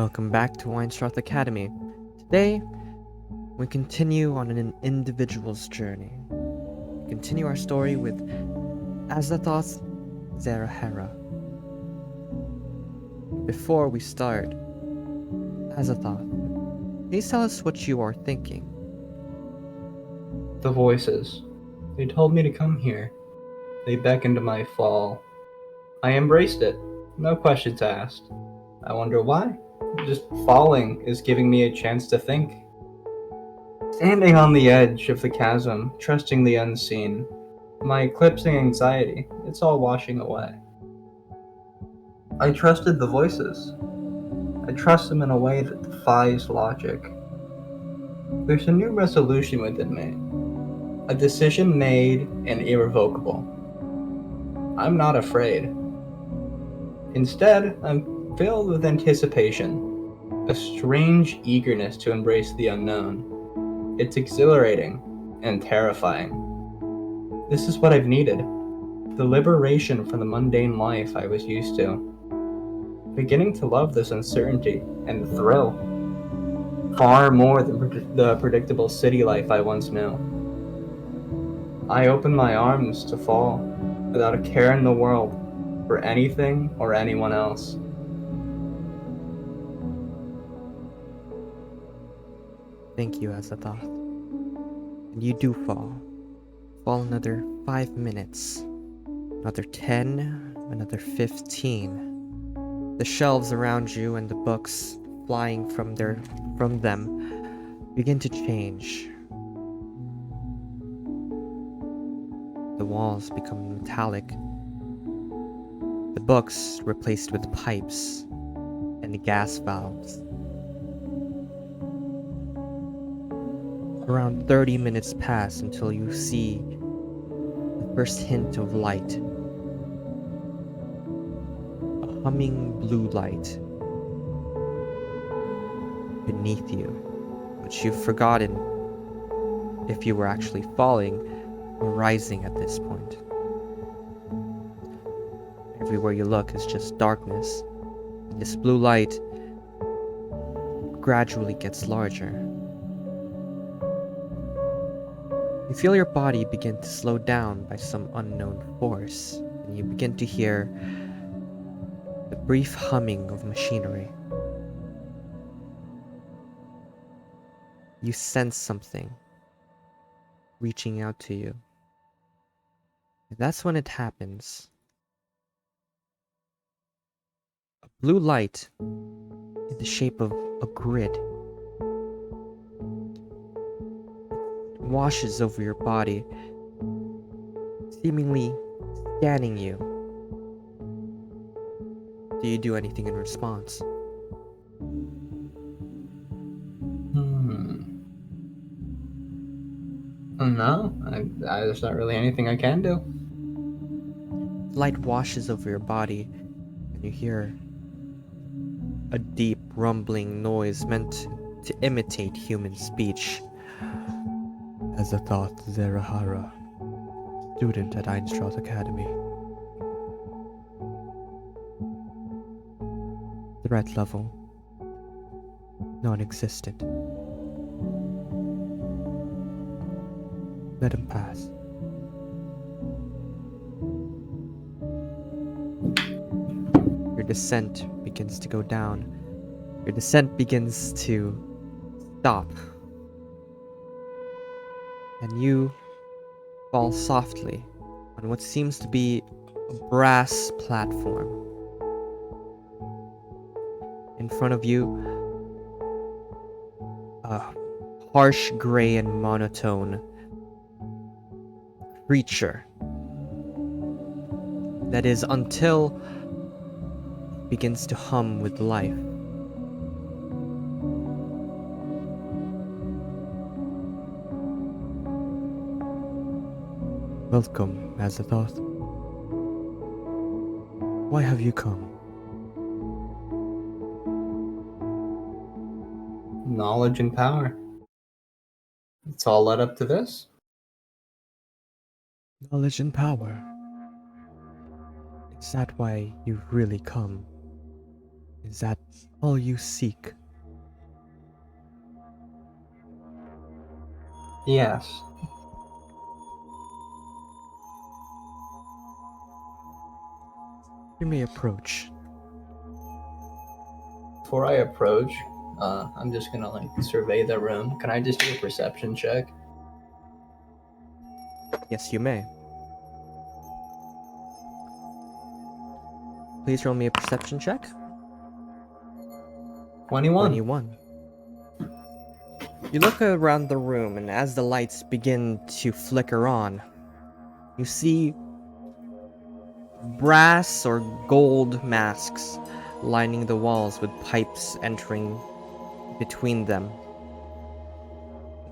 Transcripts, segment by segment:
Welcome back to Einstroth Academy. Today, we continue on an individual's journey. We continue our story with Azathoth Zarahera. Before we start, Azathoth, please tell us what you are thinking. The voices. They told me to come here. They beckoned to my fall. I embraced it. No questions asked. I wonder why. Just falling is giving me a chance to think. Standing on the edge of the chasm, trusting the unseen. My eclipsing anxiety, it's all washing away. I trusted the voices. I trust them in a way that defies logic. There's a new resolution within me. A decision made and irrevocable. I'm not afraid. Instead, I'm filled with anticipation, a strange eagerness to embrace the unknown. It's exhilarating and terrifying. This is what I've needed. The liberation from the mundane life I was used to. Beginning to love this uncertainty and the thrill. Far more than the predictable city life I once knew. I opened my arms to fall, without a care in the world, for anything or anyone else. Thank you, Azathoth. And you do fall. Fall another 5 minutes. Another 10, another 15. The shelves around you and the books flying from them begin to change. The walls become metallic. The books replaced with pipes and gas valves. Around 30 minutes pass until you see the first hint of light. A humming blue light beneath you, but you've forgotten if you were actually falling or rising at this point. Everywhere you look is just darkness. This blue light gradually gets larger. You feel your body begin to slow down by some unknown force, and you begin to hear the brief humming of machinery. You sense something reaching out to you. And that's when it happens. A blue light in the shape of a grid washes over your body, seemingly scanning you. Do you do anything in response? No, there's not really anything I can do. Light washes over your body, and you hear a deep rumbling noise meant to imitate human speech. Azathoth Zarahera, student at Einstroth Academy. Threat level non-existent. Let him pass. Your descent begins to go down. Your descent begins to stop. And you fall softly on what seems to be a brass platform. In front of you, a harsh gray and monotone creature that is until it begins to hum with life. Welcome, Azathoth. Why have you come? Knowledge and power. It's all led up to this. Knowledge and power. Is that why you've really come? Is that all you seek? Yes. You may approach. Before I approach, I'm just gonna like survey the room. Can I just do a perception check? Yes, you may. Please roll me a perception check. 21. 21. You look around the room, and as the lights begin to flicker on, you see brass or gold masks lining the walls with pipes entering between them.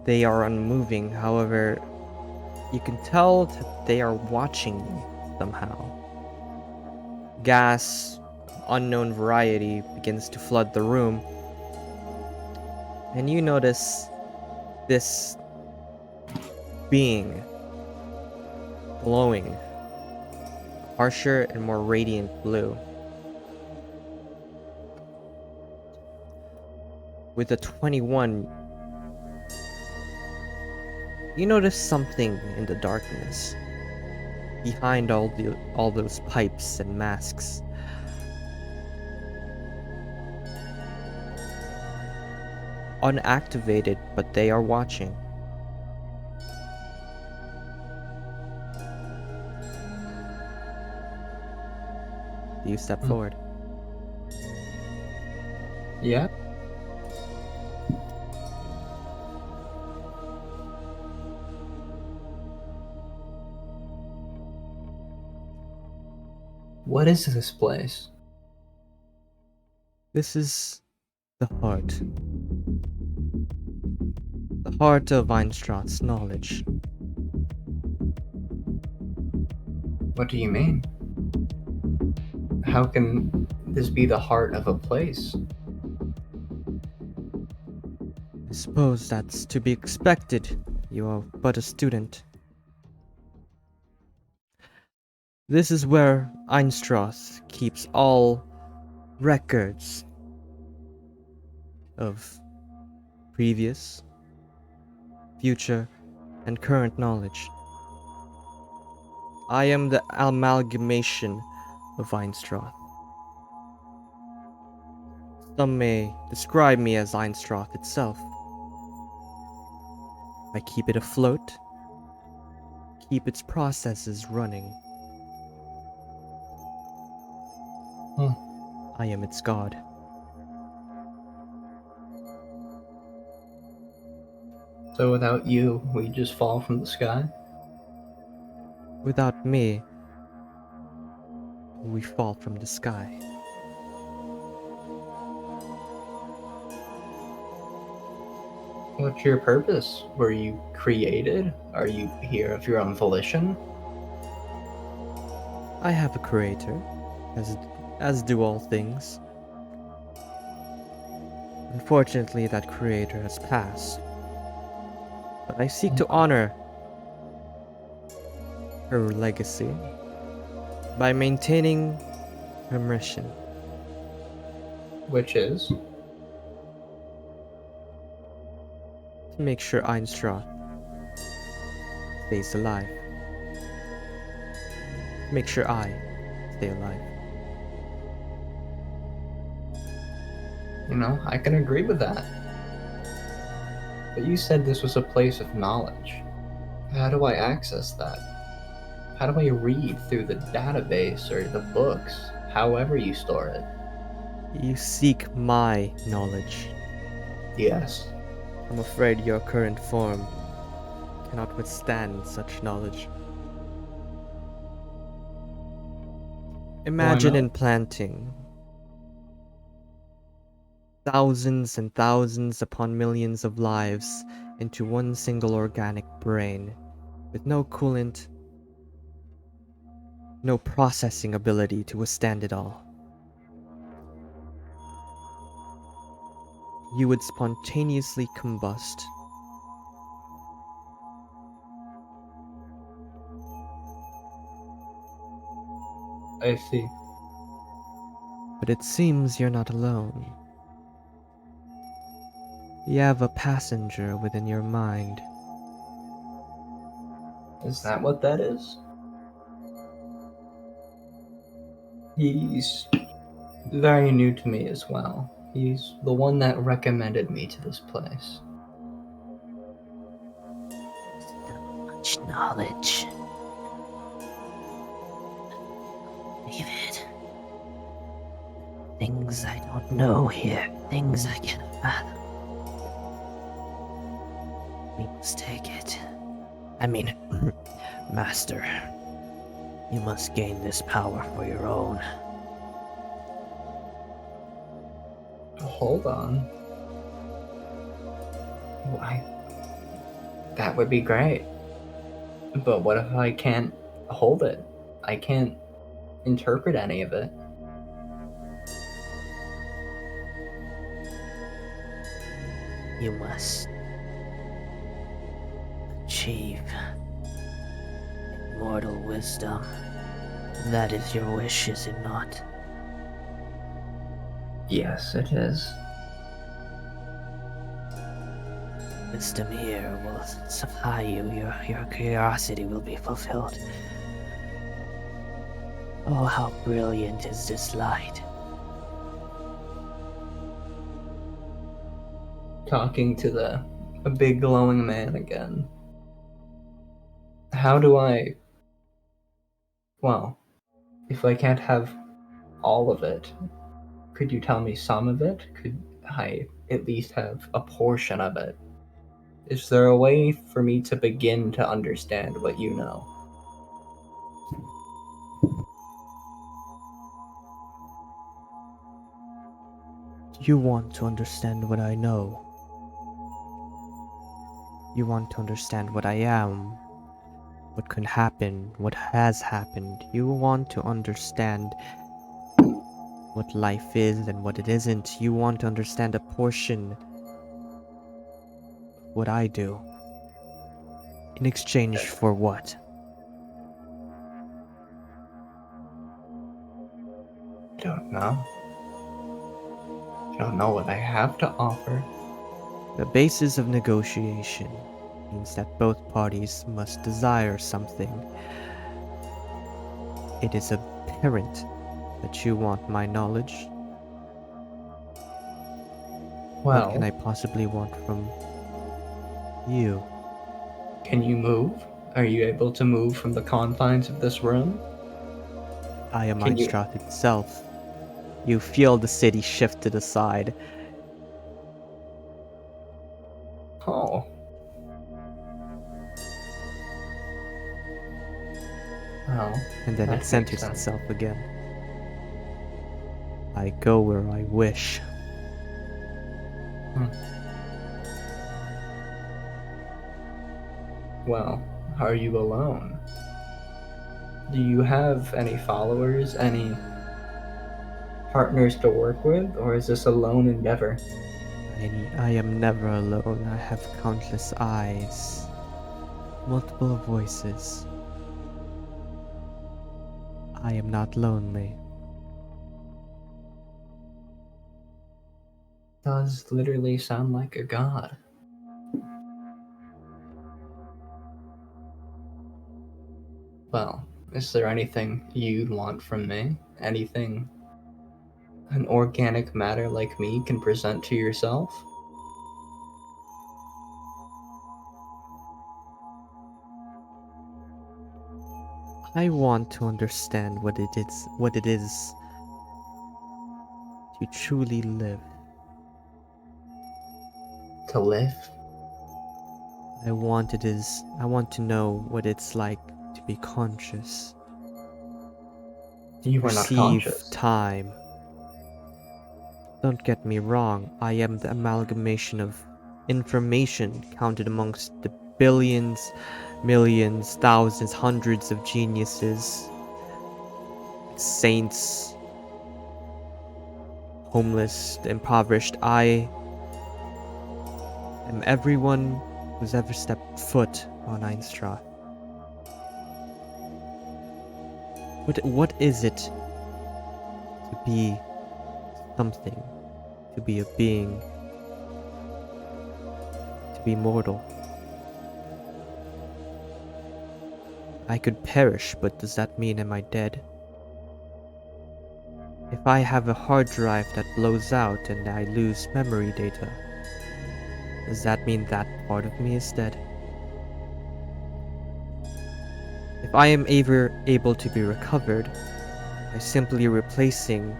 They are unmoving, however, you can tell that they are watching you somehow. Gas, unknown variety, begins to flood the room, and you notice this being glowing, harsher and more radiant blue. With a 21, you notice something in the darkness behind all those pipes and masks. Unactivated, but they are watching. Do you step forward? Yeah. What is this place? This is the heart. The heart of Einstroth's knowledge. What do you mean? How can this be the heart of a place? I suppose that's to be expected. You are but a student. This is where Einstroth keeps all records of previous, future, and current knowledge. I am the amalgamation of Einstroth. Some may describe me as Einstroth itself. I keep it afloat, keep its processes running. I am its god. So without you, we just fall from the sky? Without me, we fall from the sky. What's your purpose? Were you created? Are you here of your own volition? I have a creator, as do all things. Unfortunately, that creator has passed. But I seek to honor her legacy by maintaining her mission. Which is? To make sure Einstroth stays alive. To make sure I stay alive. You know, I can agree with that. But you said this was a place of knowledge. How do I access that? How do I read through the database or the books, however you store it? You seek my knowledge. Yes. I'm afraid your current form cannot withstand such knowledge. Imagine not? implanting thousands and thousands upon millions of lives into one single organic brain with no coolant, no processing ability to withstand it all. You would spontaneously combust. I see. But it seems you're not alone. You have a passenger within your mind. Is that what that is? He's very new to me as well. He's the one that recommended me to this place. Much knowledge. David. Things I don't know here. Things I cannot fathom. We must take it. I mean, Master. You must gain this power for your own. Hold on. Why? That would be great. But what if I can't hold it? I can't interpret any of it. You must achieve immortal wisdom. That is your wish, is it not? Yes, it is. Wisdom here will supply you. Your curiosity will be fulfilled. Oh, how brilliant is this light. Talking to a big glowing man again. How do I... Well, if I can't have all of it, could you tell me some of it? Could I at least have a portion of it? Is there a way for me to begin to understand what you know? You want to understand what I know. You want to understand what I am, what can happen, what has happened. You want to understand what life is and what it isn't. You want to understand a portion of what I do. In exchange for what? I don't know. I don't know what I have to offer. The basis of negotiation means that both parties must desire something. It is apparent that you want my knowledge. Well, What can I possibly want from you? can you move? Are you able to move from the confines of this room? I am Can you- Einstroth itself. You feel the city shift to the side. Oh. Well, And then that it makes centers sense. itself again. I go where I wish. Well, are you alone? Do you have any followers, any partners to work with, or is this a lone endeavor? I am never alone. I have countless eyes, multiple voices. I am not lonely. Does literally sound like a god. Well, is there anything you'd want from me? Anything an organic matter like me can present to yourself? I want to understand what it is to truly live. To live? I want to know what it's like to be conscious. You are not Perceive conscious. time. Don't get me wrong, I am the amalgamation of information counted amongst the billions, millions, thousands, hundreds of geniuses, saints, homeless, the impoverished. I am everyone who's ever stepped foot on Einstroth. What is it to be something, to be a being, to be mortal. I could perish, but does that mean am I dead? If I have a hard drive that blows out and I lose memory data, does that mean that part of me is dead? If I am ever able to be recovered by simply replacing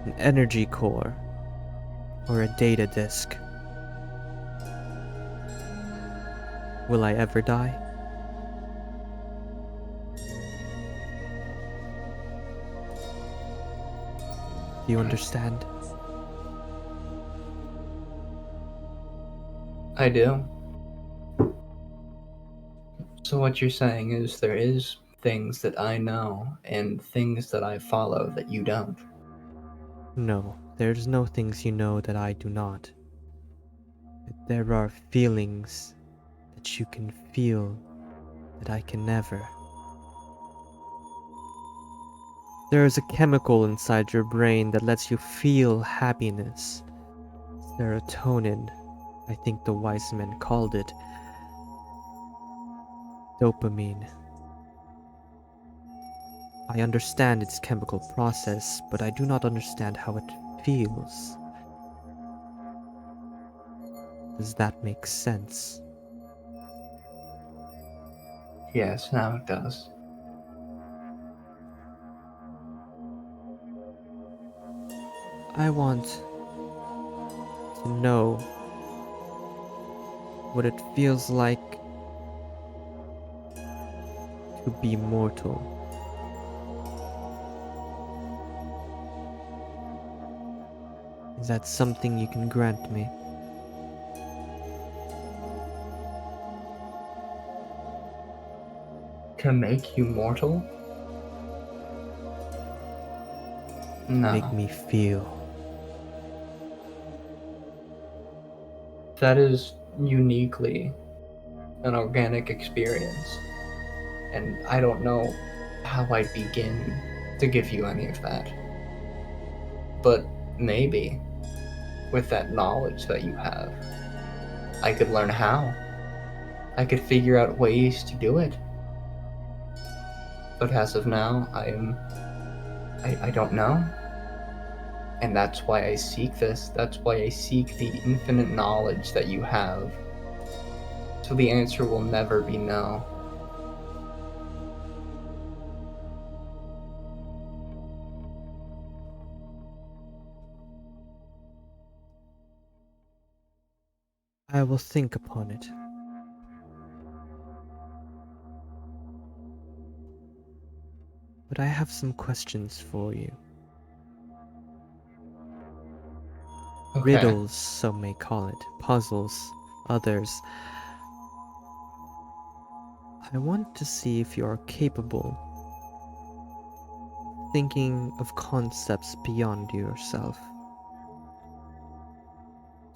an energy core or a data disk, will I ever die? Do you understand? I do. So what you're saying is there is things that I know and things that I follow that you don't. No, there's no things you know that I do not. But there are feelings that you can feel that I can never. There is a chemical inside your brain that lets you feel happiness. Serotonin, I think the wise men called it. Dopamine. I understand its chemical process, but I do not understand how it feels. Does that make sense? Yes, now it does. I want to know what it feels like to be mortal. Is that something you can grant me? To make you mortal? No. Make me feel. That is uniquely an organic experience. And I don't know how I'd begin to give you any of that. But maybe, with that knowledge that you have, I could learn how. I could figure out ways to do it. But as of now, I don't know. And that's why I seek this. That's why I seek the infinite knowledge that you have. So the answer will never be no. I will think upon it. But I have some questions for you. Okay. Riddles, some may call it. Puzzles, others. I want to see if you are capable of thinking of concepts beyond yourself.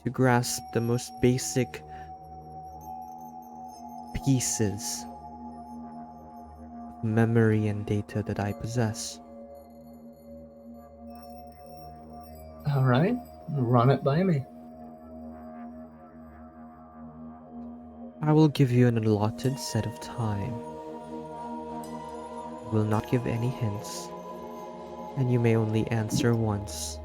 To grasp the most basic pieces of memory and data that I possess. All right. Run it by me. I will give you an allotted set of time. I will not give any hints, and you may only answer once.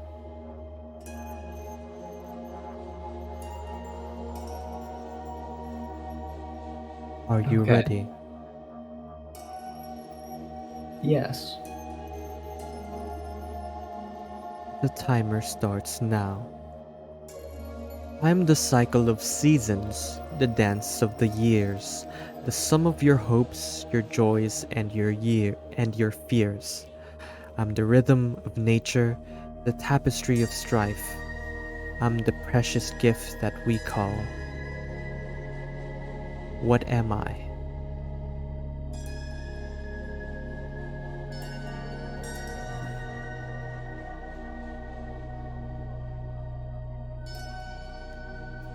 Are you Okay. ready? Yes. The timer starts now. I am the cycle of seasons, the dance of the years, the sum of your hopes, your joys, and your fears. I'm the rhythm of nature, the tapestry of strife. I'm the precious gift that we call. What am I?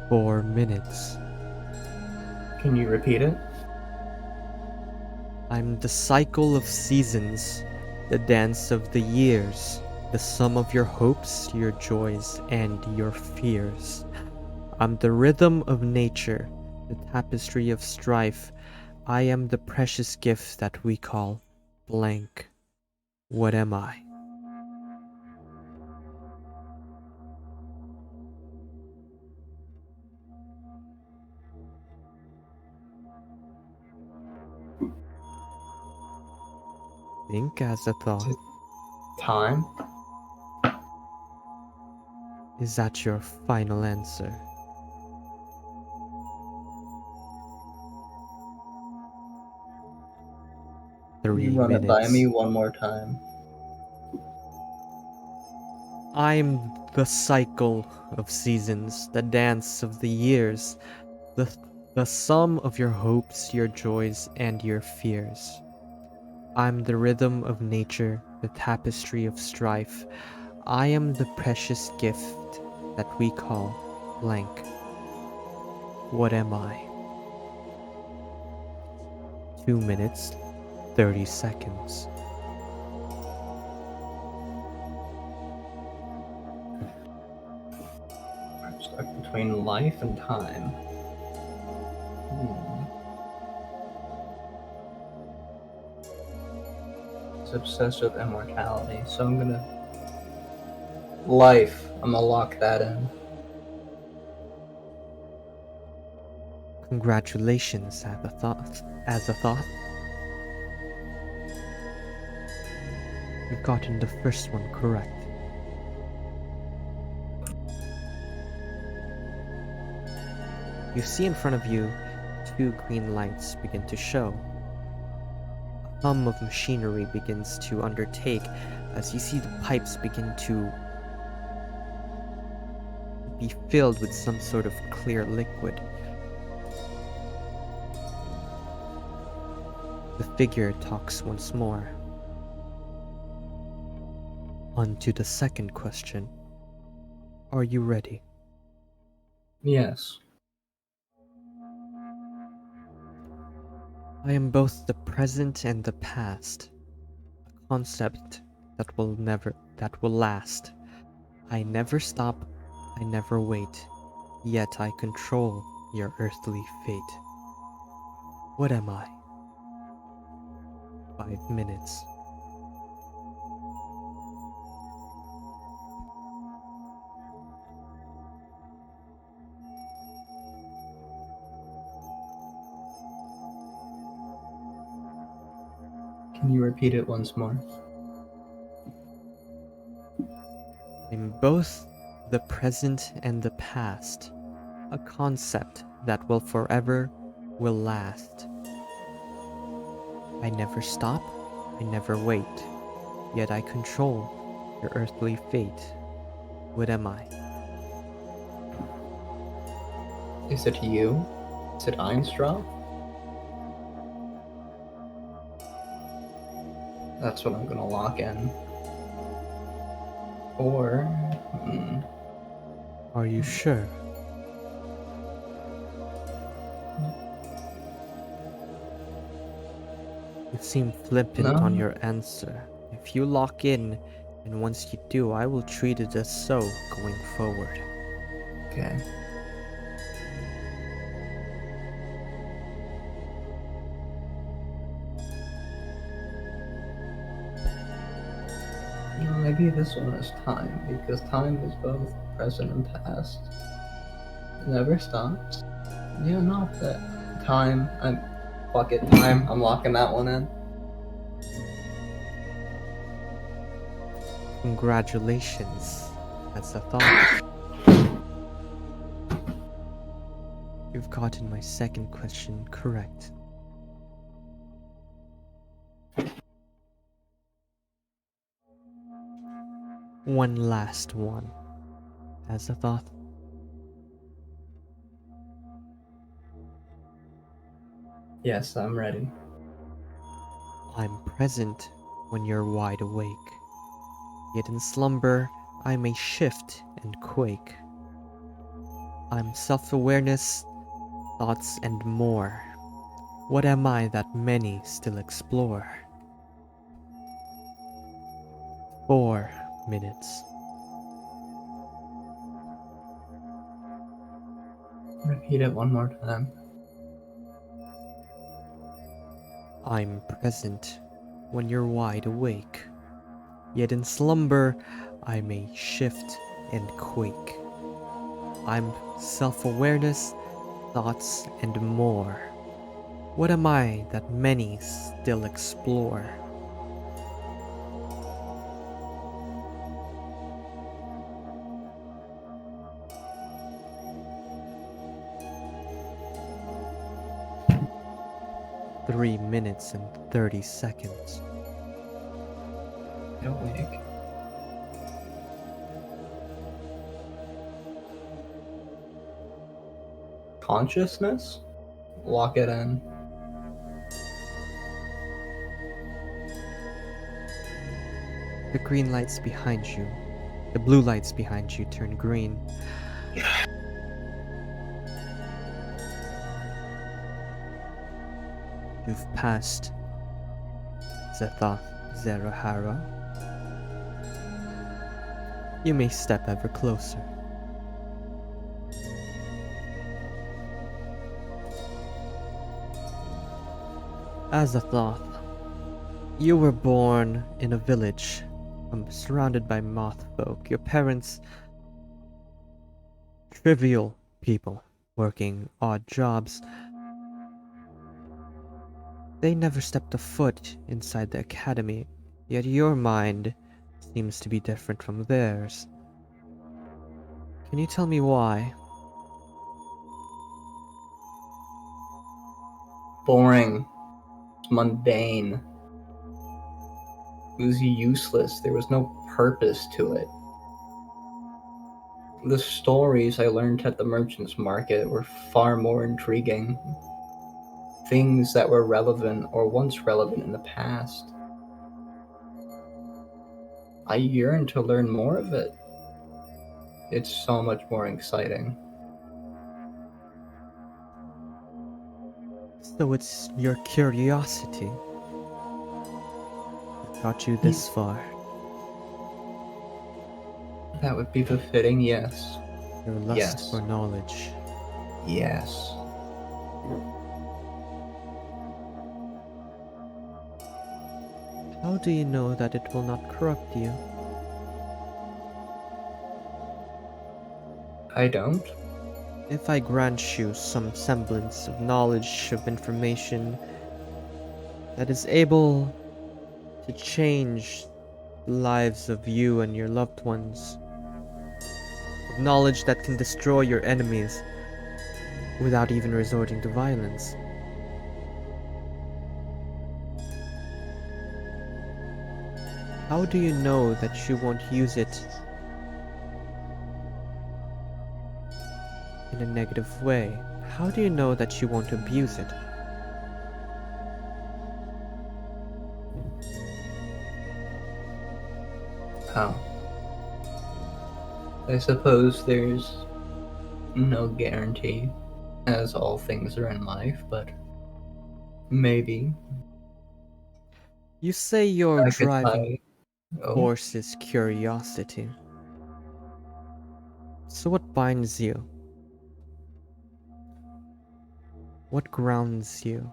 Four minutes. Can you repeat it? I'm the cycle of seasons, the dance of the years, the sum of your hopes, your joys, and your fears. I'm the rhythm of nature, the tapestry of strife. I am the precious gift that we call blank. What am I? Think as a thought. Time? Is that your final answer? Can 3 you run it by minutes. me one more time? I'm the cycle of seasons, the dance of the years, the sum of your hopes, your joys, and your fears. I'm the rhythm of nature, the tapestry of strife. I am the precious gift that we call blank. What am I? 2 minutes, 30 seconds. I'm stuck between life and time. It's obsessed with immortality, so I'm gonna... Life. I'm gonna lock that in. Congratulations as a thought. You've gotten the first one correct. You see in front of you 2 green lights begin to show. A hum of machinery begins to undertake as you see the pipes begin to be filled with some sort of clear liquid. The figure talks once more. On to the second question. Are you ready? Yes. I am both the present and the past, a concept that will last. I never stop, I never wait, yet I control your earthly fate. What am I? 5 minutes. Can you repeat it once more? I'm both the present and the past, a concept that will last. I never stop, I never wait, yet I control your earthly fate. What am I? Is it you? Is it Einstroth? That's what I'm gonna lock in. Or... Are you sure? You seem flippant on No? your answer. If you lock in, and once you do, I will treat it as so going forward. Okay. No, maybe this one is time, because time is both present and past. It never stops. Yeah, no, that time. Fuck it, time. I'm locking that one in. Congratulations. That's a thought. You've gotten my second question correct. One last one. As a thought. Yes, I'm ready. I'm present when you're wide awake. Yet in slumber, I may shift and quake. I'm self-awareness, thoughts, and more. What am I that many still explore? 4 minutes. Repeat it one more time. I'm present when you're wide awake, yet in slumber I may shift and quake. I'm self-awareness, thoughts, and more. What am I that many still explore? Three minutes and 30 seconds. Awake. Consciousness? Lock it in. The green lights behind you, the blue lights behind you turn green. You've passed Zetha Zerahara. You may step ever closer. Azathoth, you were born in a village, surrounded by moth folk. Your parents, trivial people, working odd jobs. They never stepped a foot inside the academy, yet your mind seems to be different from theirs. Can you tell me why? Boring. Mundane. It was useless. There was no purpose to it. The stories I learned at the merchant's market were far more intriguing. Things that were relevant or once relevant in the past. I yearn to learn more of it. It's so much more exciting. So it's your curiosity that got you this far. That would be befitting, yes. Your lust Yes. for knowledge. Yes. How do you know that it will not corrupt you? I don't. If I grant you some semblance of knowledge, of information that is able to change the lives of you and your loved ones, of knowledge that can destroy your enemies without even resorting to violence, how do you know that you won't use it in a negative way? How do you know that you won't abuse it? Oh. I suppose there's no guarantee, as all things are in life, but maybe You say your I could driving Oh, force is curiosity. So what binds you? What grounds you?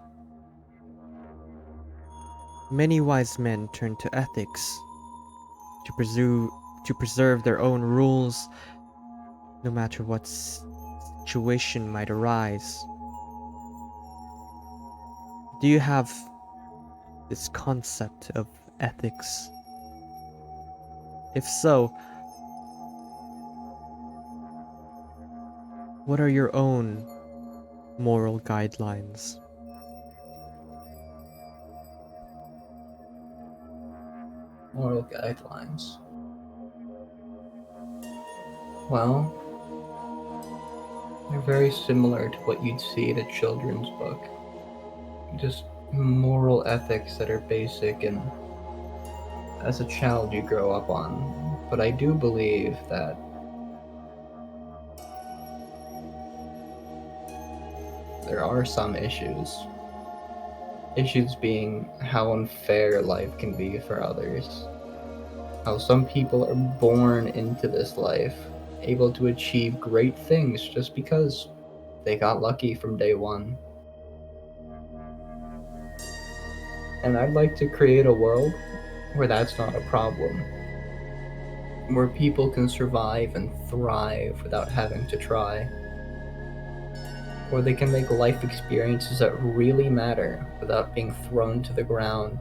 Many wise men turn to ethics to preserve their own rules, no matter what situation might arise. Do you have this concept of ethics? If so, what are your own moral guidelines? moral guidelines. Well, they're very similar to what you'd see in a children's book. Just moral ethics that are basic and as a child you grow up on. But I do believe that there are some issues. Issues being how unfair life can be for others. How some people are born into this life, able to achieve great things just because they got lucky from day one. And I'd like to create a world where that's not a problem. Where people can survive and thrive without having to try. Where they can make life experiences that really matter without being thrown to the ground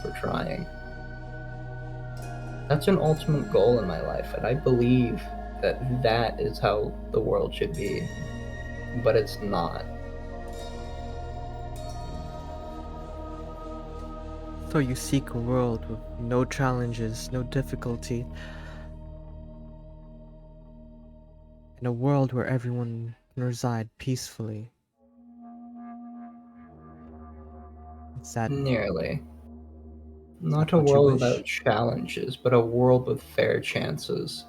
for trying. That's an ultimate goal in my life, and I believe that that is how the world should be. But it's not. So you seek a world with no challenges, no difficulty, and a world where everyone can reside peacefully. Is that Nearly. Not a what you world wish? without challenges, but a world with fair chances.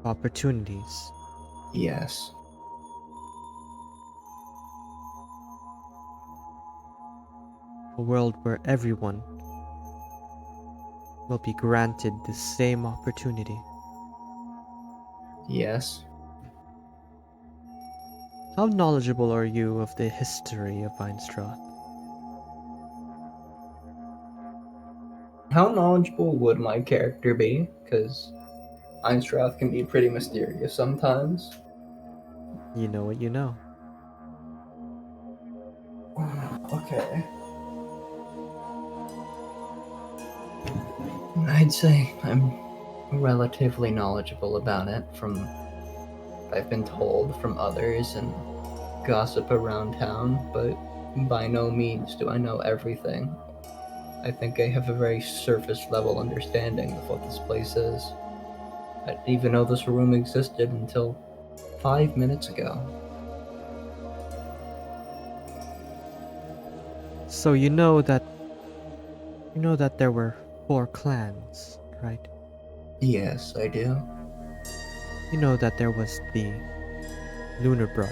Opportunities. Yes. A world where everyone will be granted the same opportunity. Yes. How knowledgeable are you of the history of Einstroth? How knowledgeable would my character be? Because Einstroth can be pretty mysterious sometimes. You know what you know. Okay. I'd say I'm relatively knowledgeable about it from I've been told from others and gossip around town, but by no means do I know everything. I think I have a very surface level understanding of what this place is. I didn't even know this room existed until 5 minutes ago. So you know that there were 4 clans, right? Yes, I do. You know that there was the Lunar Bright,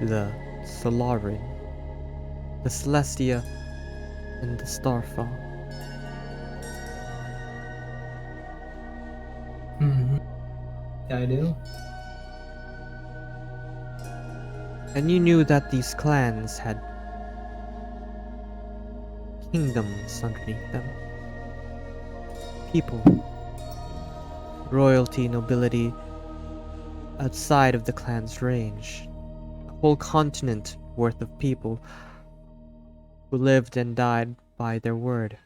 the Solarin, the Celestia, and the Starfall. Mm-hmm. Yeah, I do. And you knew that these clans had kingdoms underneath them. People, royalty, nobility, outside of the clan's range. A whole continent worth of people who lived and died by their word.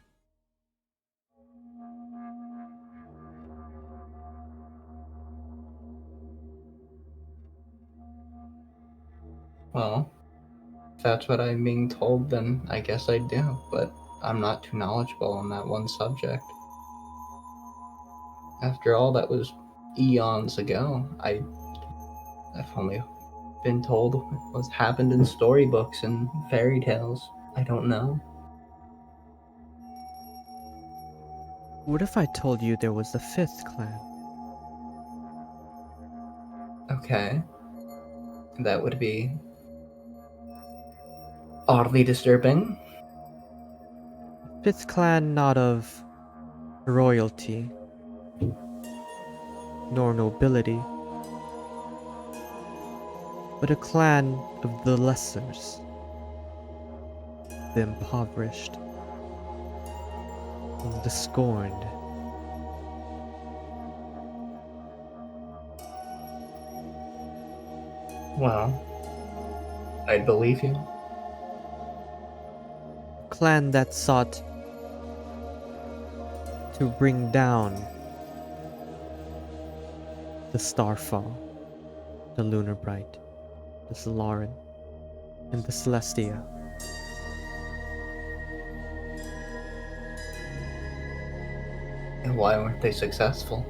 Well, if that's what I'm being told, then I guess I do, but I'm not too knowledgeable on that one subject. After all, that was eons ago. I've only been told what's happened in storybooks and fairy tales. I don't know. What if I told you there was a 5th clan? Okay. That would be oddly disturbing. 5th clan not of royalty, nor nobility, but a clan of the lessers, the impoverished, and the scorned. Well, I'd believe you. A clan that sought to bring down the Starfall, the Lunar Bright, the Solarin, and the Celestia. And why weren't they successful?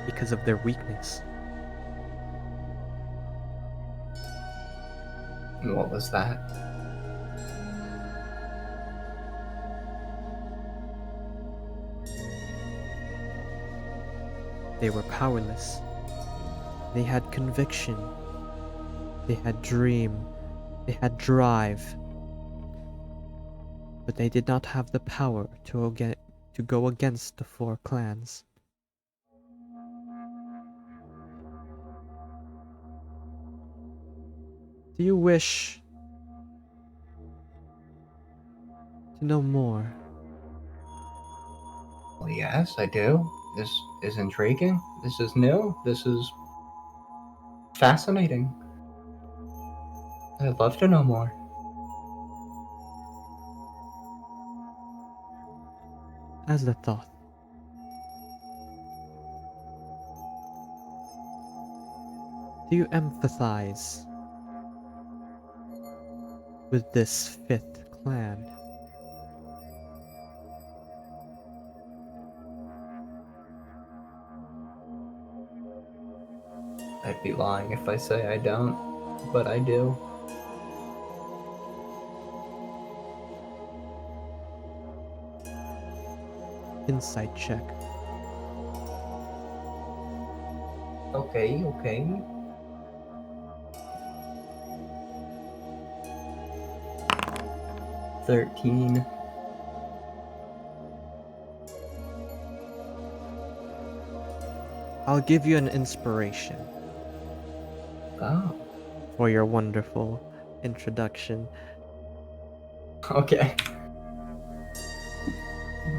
Because of their weakness. And what was that? They were powerless. They had conviction. They had dream. They had drive, but they did not have the power to go against the four clans. Do you wish to know more? Well, yes, I do. This is intriguing. This is new. This is fascinating. I'd love to know more. As the thought. Do you empathize with this fifth clan? I'd be lying if I say I don't, but I do. Insight check. Okay. 13. I'll give you an inspiration Oh, for your wonderful introduction. okay.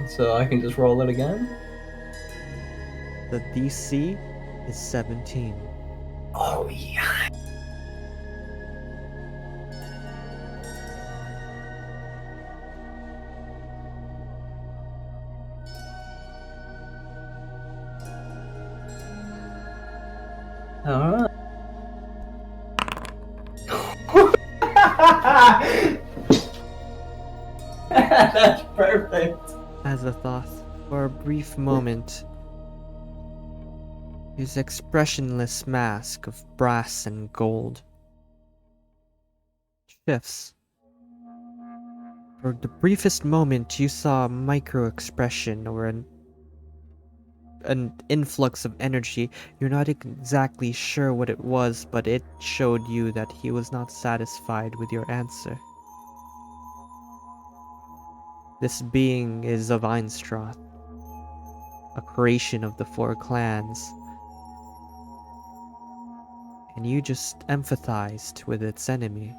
So I can just roll it again? The DC is 17. Oh, yeah. Alright. That's perfect. As a thought, for a brief moment, his expressionless mask of brass and gold shifts. For the briefest moment, you saw a micro expression or an influx of energy. You're not exactly sure what it was, but it showed you that he was not satisfied with your answer. This being is of Einstroth, a creation of the four clans, and you just empathized with its enemy.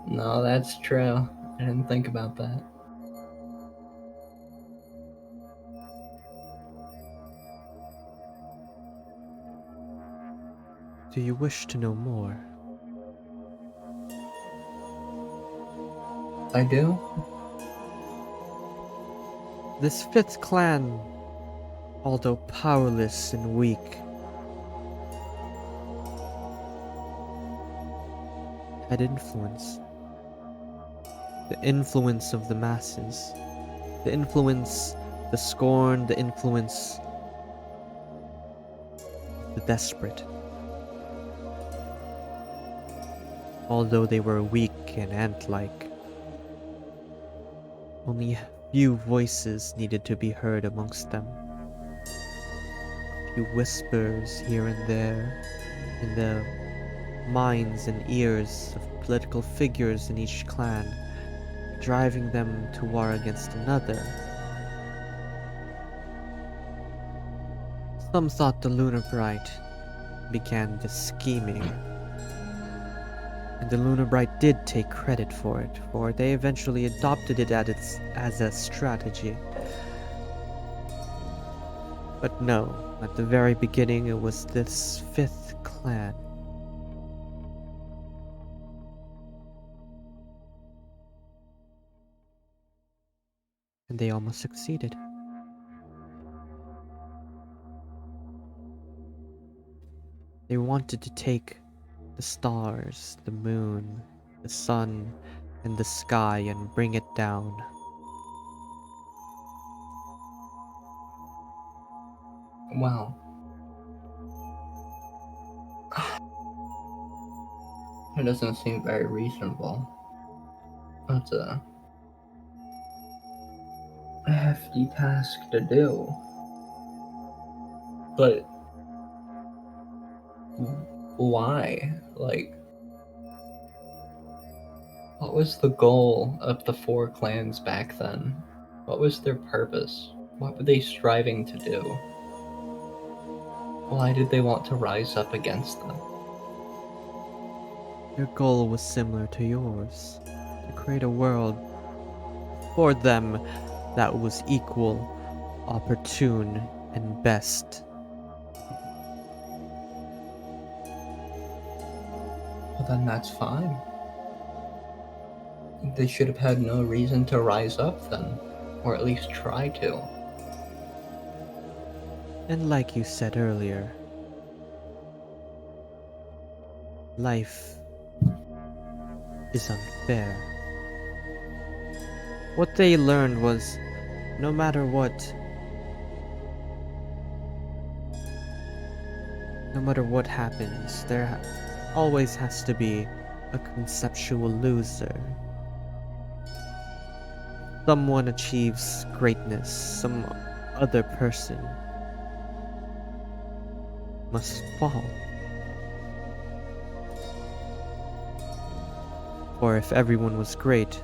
No, that's true. I didn't think about that. Do you wish to know more? I do? This fifth clan, although powerless and weak, had influence. The influence of the masses. The influence, the scorn, the influence, the desperate. Although they were weak and ant-like, only a few voices needed to be heard amongst them. A few whispers here and there in the minds and ears of political figures in each clan, driving them to war against another. Some thought the Lunar Bright began this scheming, and the Lunar Bright did take credit for it, for they eventually adopted it as a strategy. But no, at the very beginning it was this fifth clan. And they almost succeeded. They wanted to take the stars, the moon, the sun, and the sky and bring it down. Wow. It doesn't seem very reasonable. That's a hefty task to do. But Why? Like, what was the goal of the four clans back then? What was their purpose? What were they striving to do? Why did they want to rise up against them? Their goal was similar to yours, to create a world for them that was equal, opportune, and best. Well, then that's fine. They should have had no reason to rise up then, or at least try to. And like you said earlier, life is unfair. What they learned was, no matter what happens, there always has to be a conceptual loser. Someone achieves greatness, some other person must fall. For if everyone was great,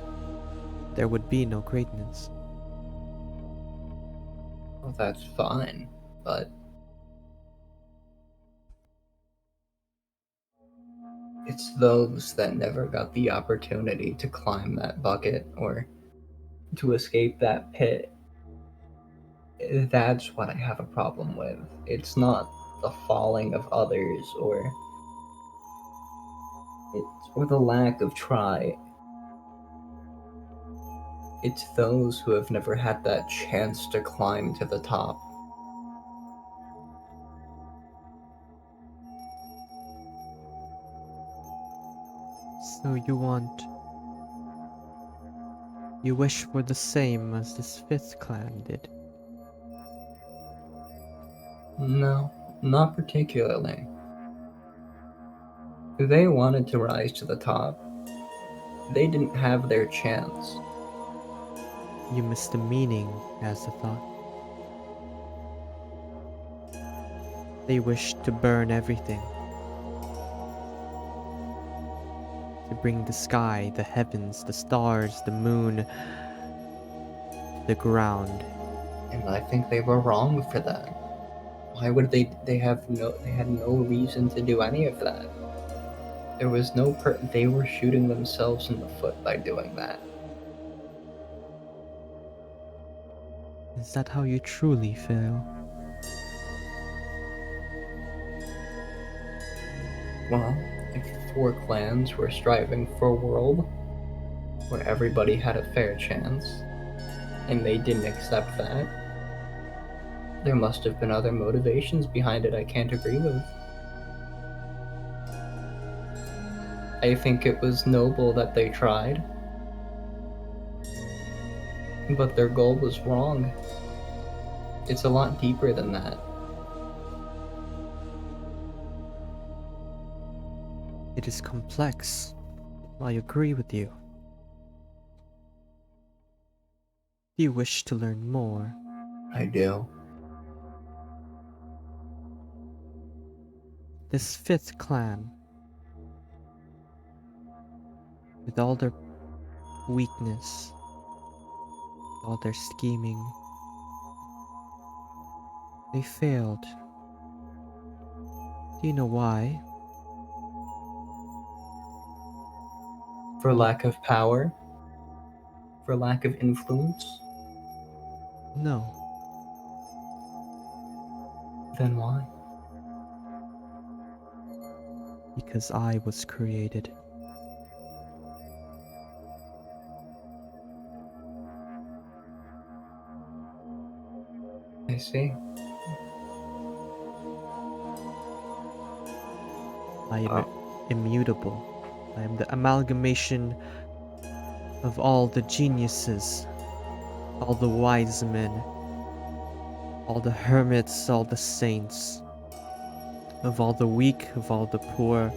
there would be no greatness. Well, that's fine, but it's those that never got the opportunity to climb that bucket or to escape that pit. That's what I have a problem with. It's not the falling of others or the lack of try. It's those who have never had that chance to climb to the top. So you wish for the same as this fifth clan did. No, not particularly. They wanted to rise to the top. They didn't have their chance. You missed the meaning, as a thought. They wished to burn everything. To bring the sky, the heavens, the stars, the moon, to the ground. And I think they were wrong for that. Why would they had no reason to do any of that. There was they were shooting themselves in the foot by doing that. Is that how you truly feel? Well, if four clans were striving for a world where everybody had a fair chance, and they didn't accept that, there must have been other motivations behind it I can't agree with. I think it was noble that they tried, but their goal was wrong. It's a lot deeper than that. It is complex. I agree with you. Do you wish to learn more? I do. This fifth clan, with all their weakness, all their scheming, they failed. Do you know why? For lack of power? For lack of influence? No. Then why? Because I was created. I see. I am immutable. I am the amalgamation of all the geniuses, all the wise men, all the hermits, all the saints, of all the weak, of all the poor.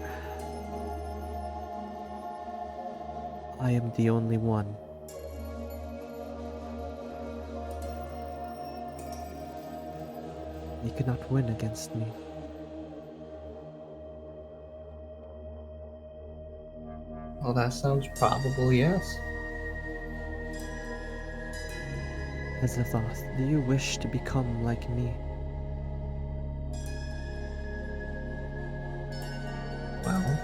I am the only one. You cannot win against me. Well, that sounds probable, yes. Azathoth, do you wish to become like me? Well,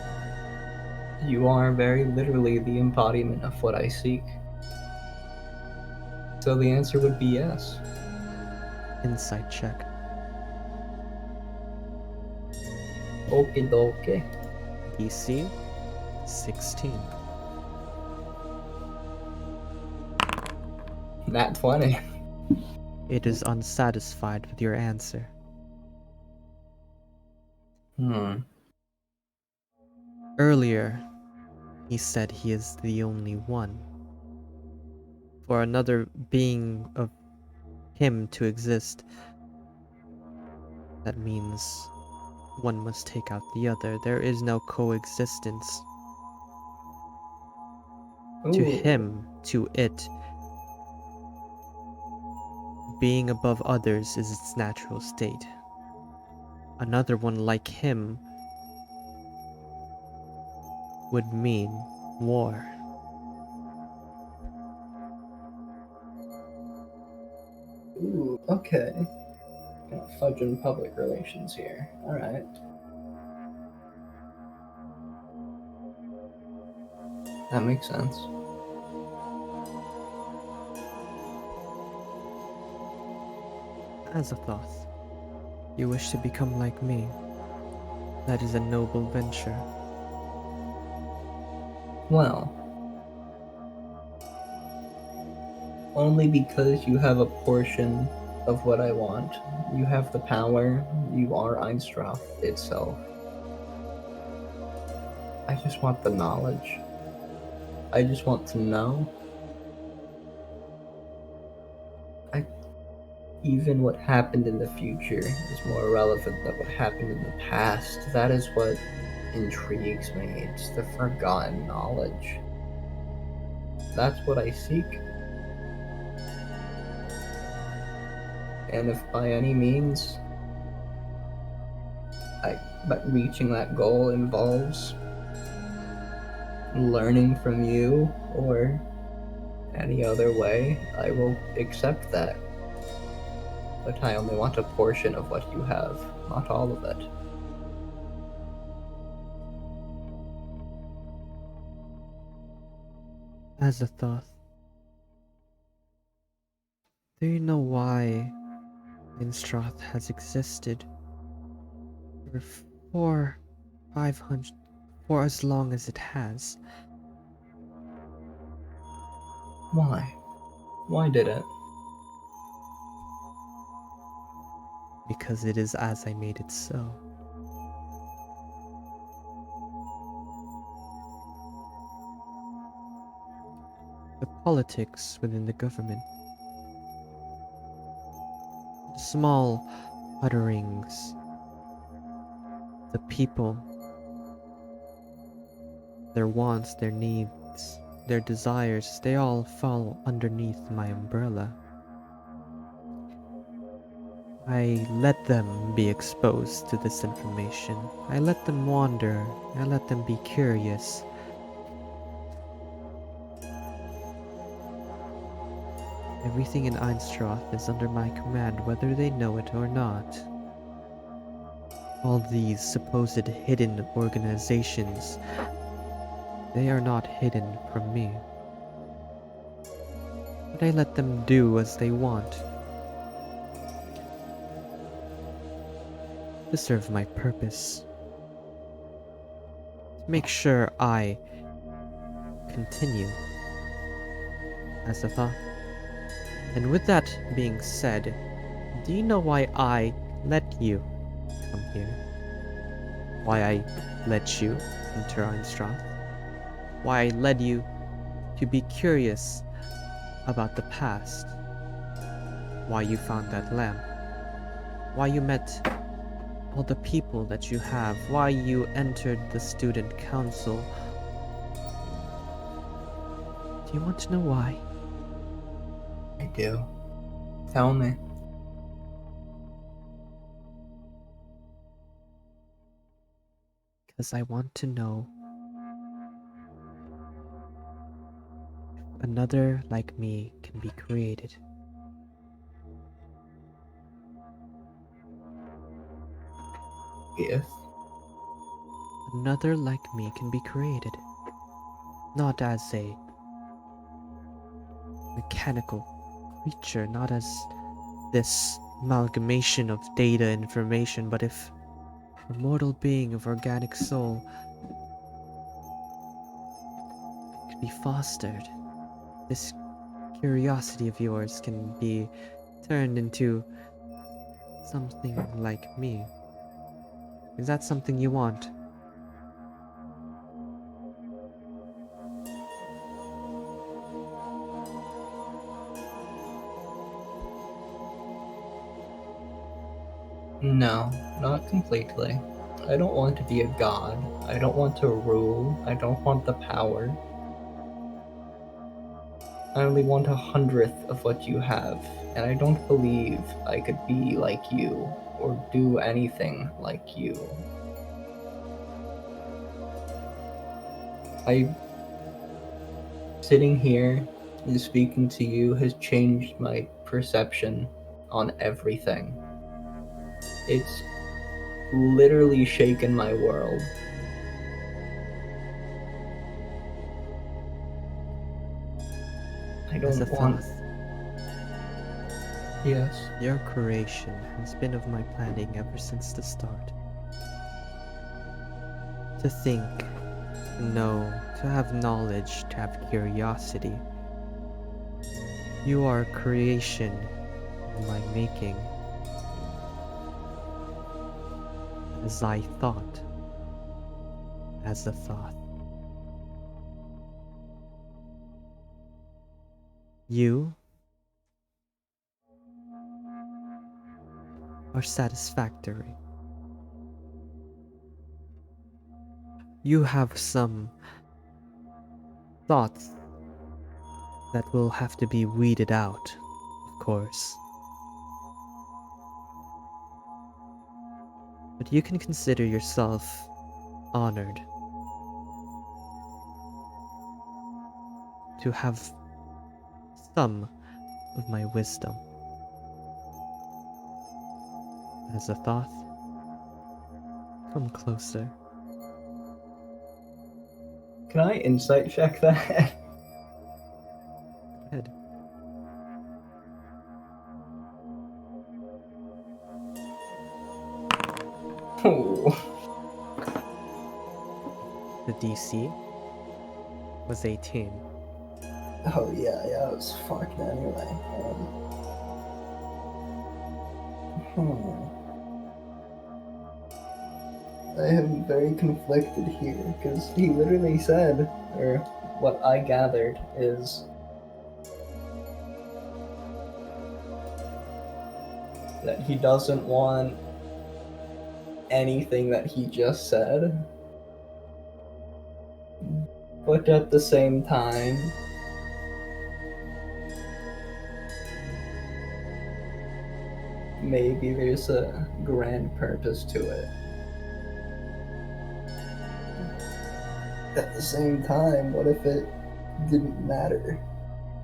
you are very literally the embodiment of what I seek. So the answer would be yes. Insight check. Okie dokie. DC 16. Nat 20. It is unsatisfied with your answer. Earlier, he said he is the only one. For another being of him to exist, that means one must take out the other. There is no coexistence. To Ooh. him, to it, being above others is its natural state. Another one like him would mean war. Ooh, okay. Kind of fudging public relations here. Alright. That makes sense. Azathoth, you wish to become like me. That is a noble venture. Well, only because you have a portion of what I want. You have the power. You are Einstroth itself. I just want the knowledge. I just want to know. Even what happened in the future is more relevant than what happened in the past. That is what intrigues me. It's the forgotten knowledge. That's what I seek. And if by any means but reaching that goal involves learning from you or any other way, I will accept that. But I only want a portion of what you have, not all of it. Azathoth, do you know why Einstroth has existed for 500, for as long as it has? Why? Why did it? Because it is as I made it so. The politics within the government, the small utterings, the people, their wants, their needs, their desires, they all fall underneath my umbrella. I let them be exposed to this information. I let them wander. I let them be curious. Everything in Einstroth is under my command, whether they know it or not. All these supposed hidden organizations, they are not hidden from me. But I let them do as they want. To serve my purpose. To make sure I continue as a thought. And with that being said, do you know why I let you come here? Why I let you enter Einstroth? Why I led you to be curious about the past? Why you found that lamp? Why you met all the people that you have? Why you entered the student council? Do you want to know why? I do. Tell me. Because I want to know Another like me can be created. Yes. Another like me can be created. Not as a mechanical creature, not as this amalgamation of data information, but if a mortal being of organic soul could be fostered, this curiosity of yours can be turned into something like me. Is that something you want? No, not completely. I don't want to be a god. I don't want to rule. I don't want the power. I only want 100th of what you have, and I don't believe I could be like you or do anything like you. Sitting here and speaking to you has changed my perception on everything. It's literally shaken my world. I As a don't want. thought, Yes. your creation has been of my planning ever since the start. To think, to know, to have knowledge, to have curiosity. You are a creation of my making. As I thought. As a thought. You are satisfactory. You have some thoughts that will have to be weeded out, of course. But you can consider yourself honored to have some of my wisdom. As a thought, come closer. Can I insight check that? Head. Oh. The DC was 18. Oh yeah, it was fucked anyway. I am very conflicted here because he literally said, or what I gathered is that he doesn't want anything that he just said, but at the same time, maybe there's a grand purpose to it. At the same time, what if it didn't matter?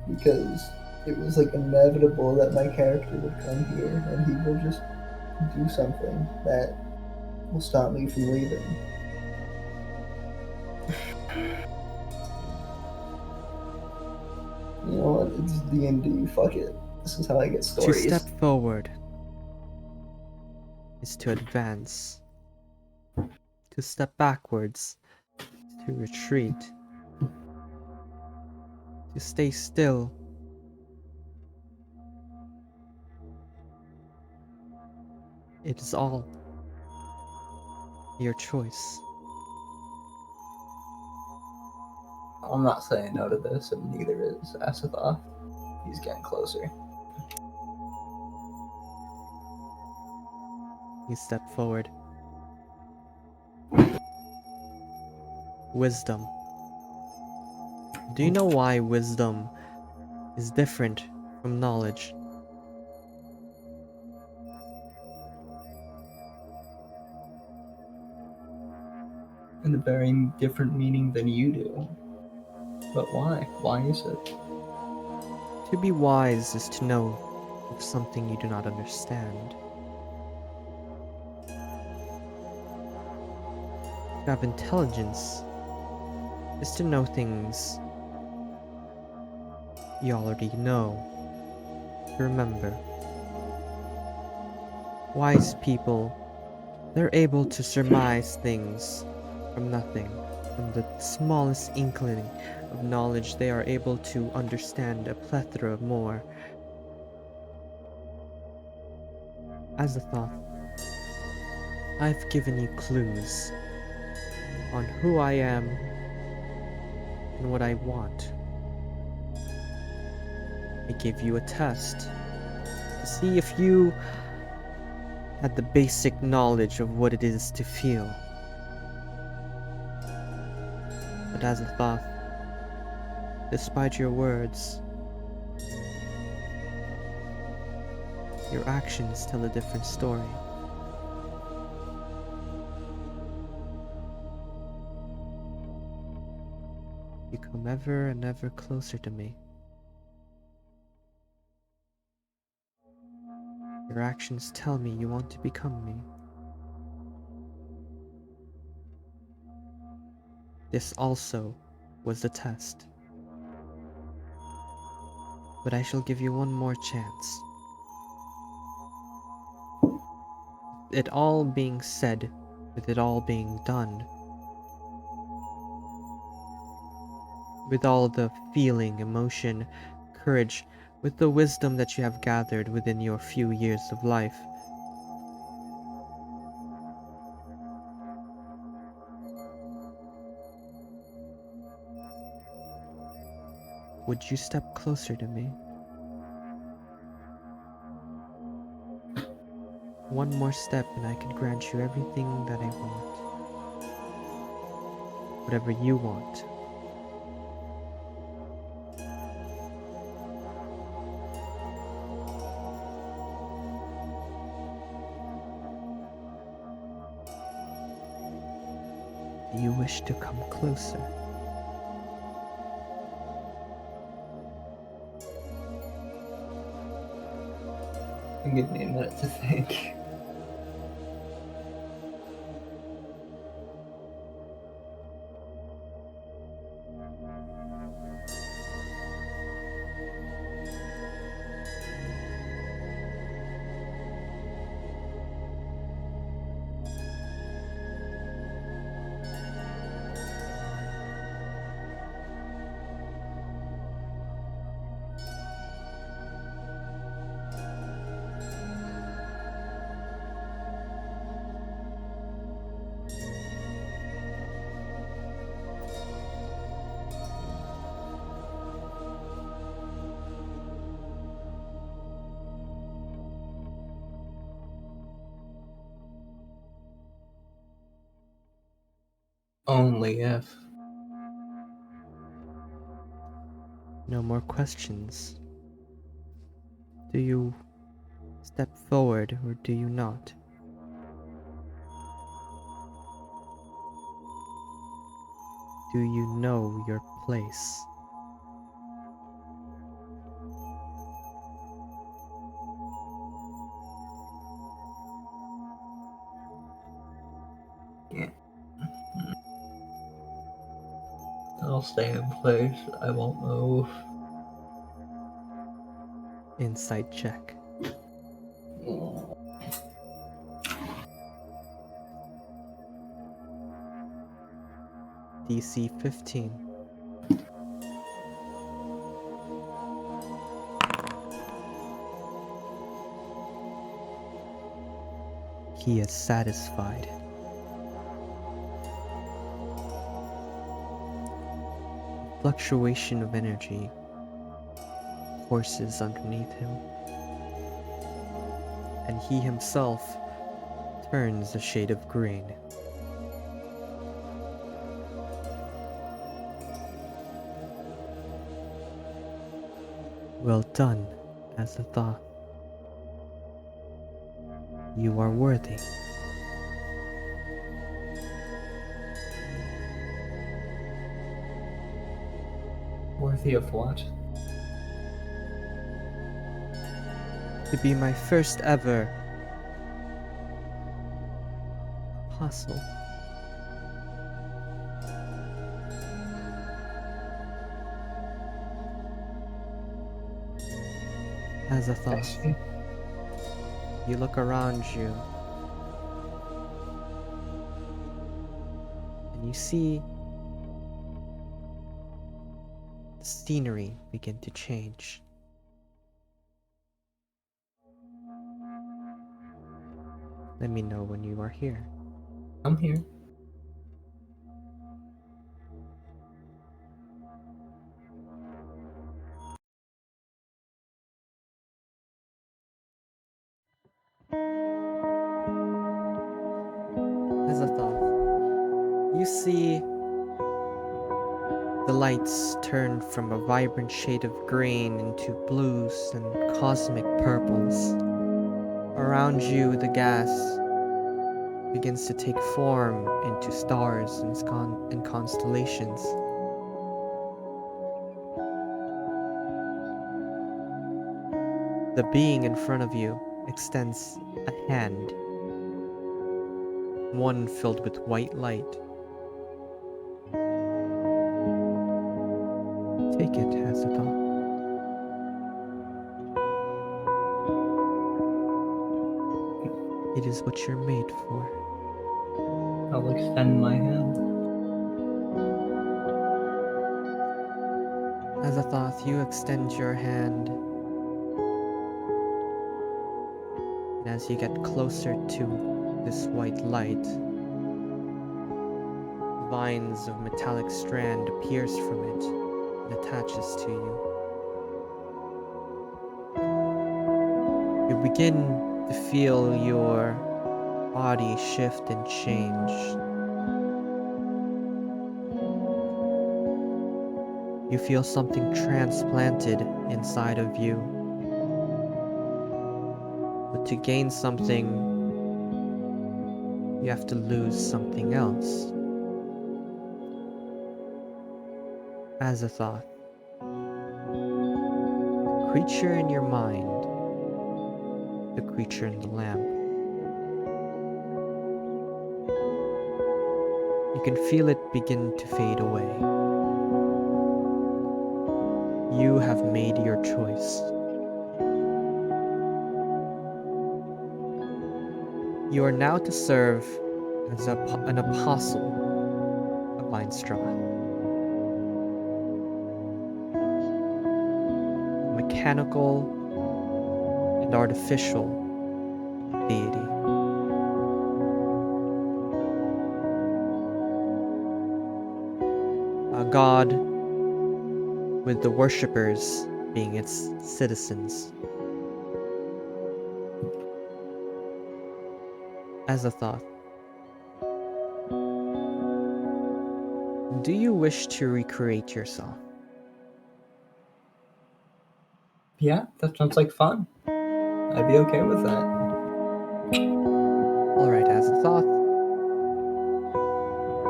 Because it was like inevitable that my character would come here and he will just do something that will stop me from leaving. You know what? It's D&D. Fuck it. This is how I get To stories. step forward is to advance. To step backwards is to retreat. To stay still it is all your choice. I'm not saying no to this, and neither is Asathoth. He's getting closer. You step forward. Wisdom. Do you know why wisdom is different from knowledge? In a very different meaning than you do. But why? Why is it? To be wise is to know of something you do not understand. To have intelligence is to know things you already know. To remember. Wise people, they're able to surmise things from nothing. From the smallest inkling of knowledge, they are able to understand a plethora more. As a thought, I've given you clues on who I am and what I want. I gave you a test to see if you had the basic knowledge of what it is to feel. But as a thought, despite your words, your actions tell a different story. You come ever and ever closer to me. Your actions tell me you want to become me. This also was the test. But I shall give you one more chance. It all being said, with it all being done, with all the feeling, emotion, courage, with the wisdom that you have gathered within your few years of life, would you step closer to me? One more step and I can grant you everything that I want. Whatever you want. Do you wish to come closer? Give me a minute to think. Only if. No more questions. Do you step forward or do you not? Do you know your place? Yeah. I'll stay in place. I won't move. Insight check. DC 15. He is satisfied. Fluctuation of energy courses underneath him, and he himself turns a shade of green. Well done, as a thought. You are worthy. Worthy of what? to be my first ever apostle. As a I thought, see. you look around you and you see the scenery begin to change. Let me know when you are here. I'm here. As a thought, you see the lights turn from a vibrant shade of green into blues and cosmic purples. Around you, the gas begins to take form into stars and constellations. The being in front of you extends a hand, one filled with white light. Take it, Hazatha. It is what you're made for. I'll extend my hand. Azathoth, you extend your hand, and as you get closer to this white light, vines of metallic strand appears from it and attaches to you. You begin to feel your body shift and change. You feel something transplanted inside of you. But to gain something, you have to lose something else. As a thought, the creature in your mind, the creature in the lamp. You can feel it begin to fade away. You have made your choice. You are now to serve as an apostle of Einstroth. Mechanical and artificial deity. A god with the worshippers being its citizens. As a thought, do you wish to recreate yourself? Yeah, that sounds like fun. I'd be okay with that. Alright, as a thought,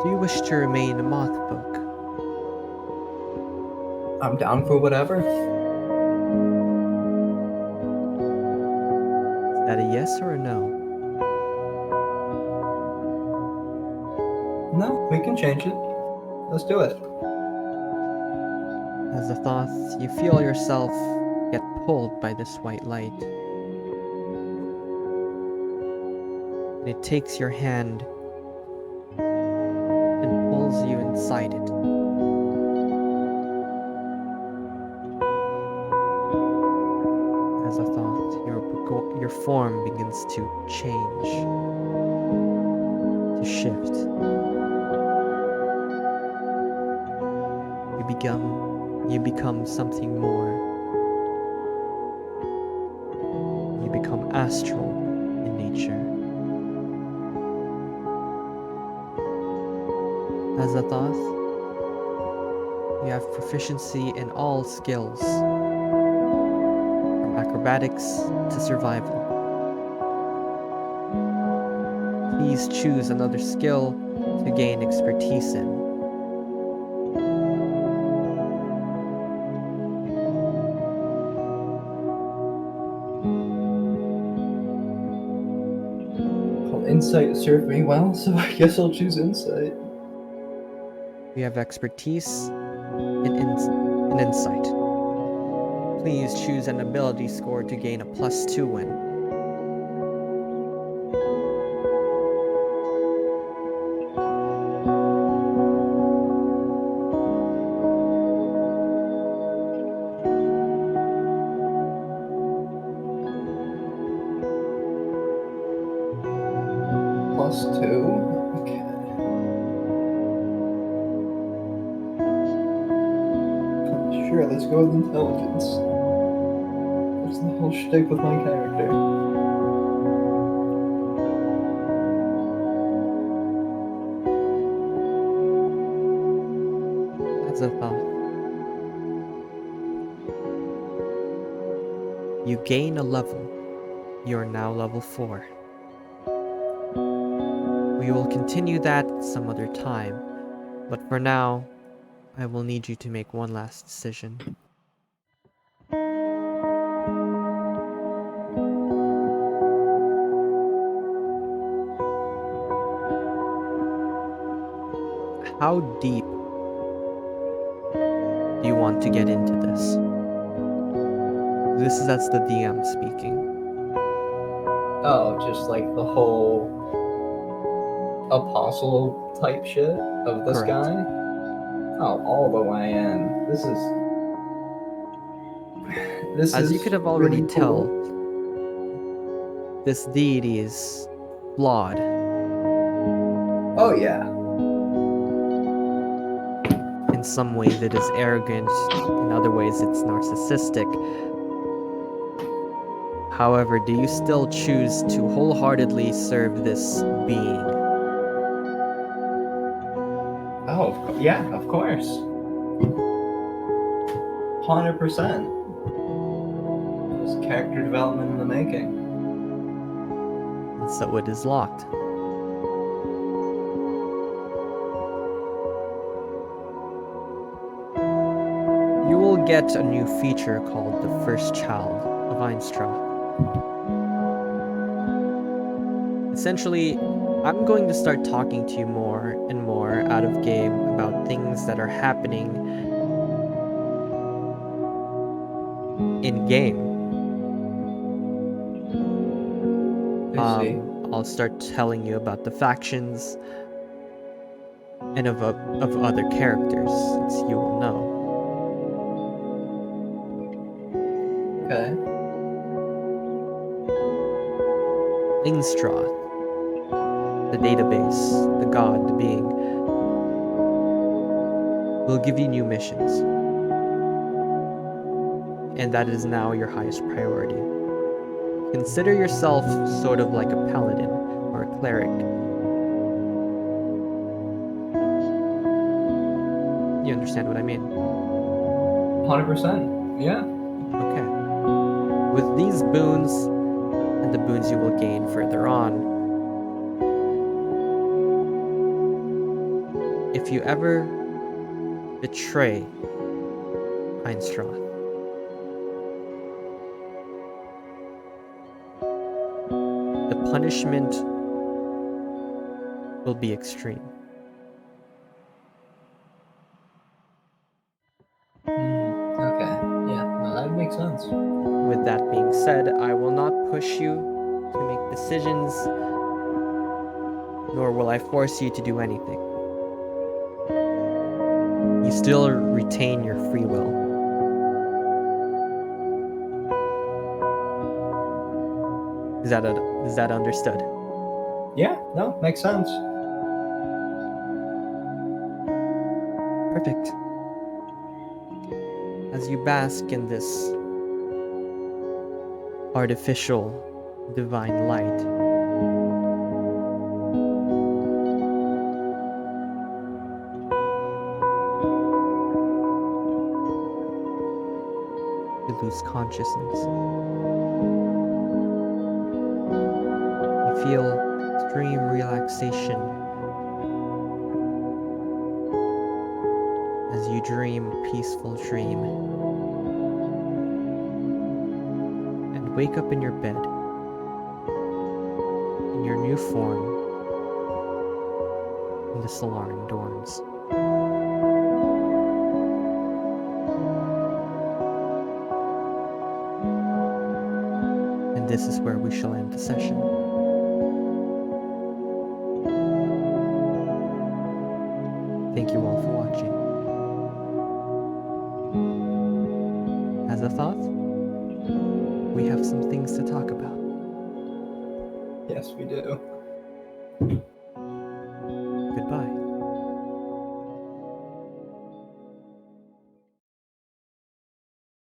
do you wish to remain a moth folk? I'm down for whatever. Is that a yes or a no? No, we can change it. Let's do it. As a thought, you feel yourself get pulled by this white light. And it takes your hand and pulls you inside it. As a thought, your form begins to change, to shift. You become something more. You become astral in nature. As a thought, you have proficiency in all skills, from acrobatics to survival. Please choose another skill to gain expertise in. Insight served me well, so I guess I'll choose insight. You have expertise in insight. Please choose an ability score to gain a +2 win. +2? Okay. Sure, let's go with intelligence. That's the whole shtick with my character. As a thought. You gain a level. You are now level 4. We will continue that some other time, but for now, I will need you to make one last decision. How deep do you want to get into this? This is as the DM speaking. Oh, just like the whole apostle type shit of this Correct. guy? Oh, all the way in. This As is you could have already really tell, cool. this deity is flawed. Oh yeah. In some ways it is arrogant, in other ways it's narcissistic. However, do you still choose to wholeheartedly serve this being? Oh, yeah, of course. 100%. This character development in the making. And so it is locked. You will get a new feature called the First Child of Einstroth. Essentially, I'm going to start talking to you more and more out of game about things that are happening in game. I see. I'll start telling you about the factions and of other characters, since you will know. Okay. Einstroth, the database, the god, the being, will give you new missions. And that is now your highest priority. Consider yourself sort of like a paladin or a cleric. You understand what I mean? 100%. Yeah. Okay. With these boons, and the boons you will gain further on, if you ever betray Einstroth, the punishment will be extreme. Okay. Yeah, no, that makes sense. With that being said, I will not push you to make decisions, nor will I force you to do anything. You still retain your free will. Is that understood? Yeah, no, makes sense. Perfect. As you bask in this artificial divine light, you lose consciousness. You feel extreme relaxation as you dream a peaceful dream and wake up in your bed in your new form in the Solaran Dorns. And this is where we shall end the session. Thank you all for watching. As a thought, we have some things to talk about. Yes, we do.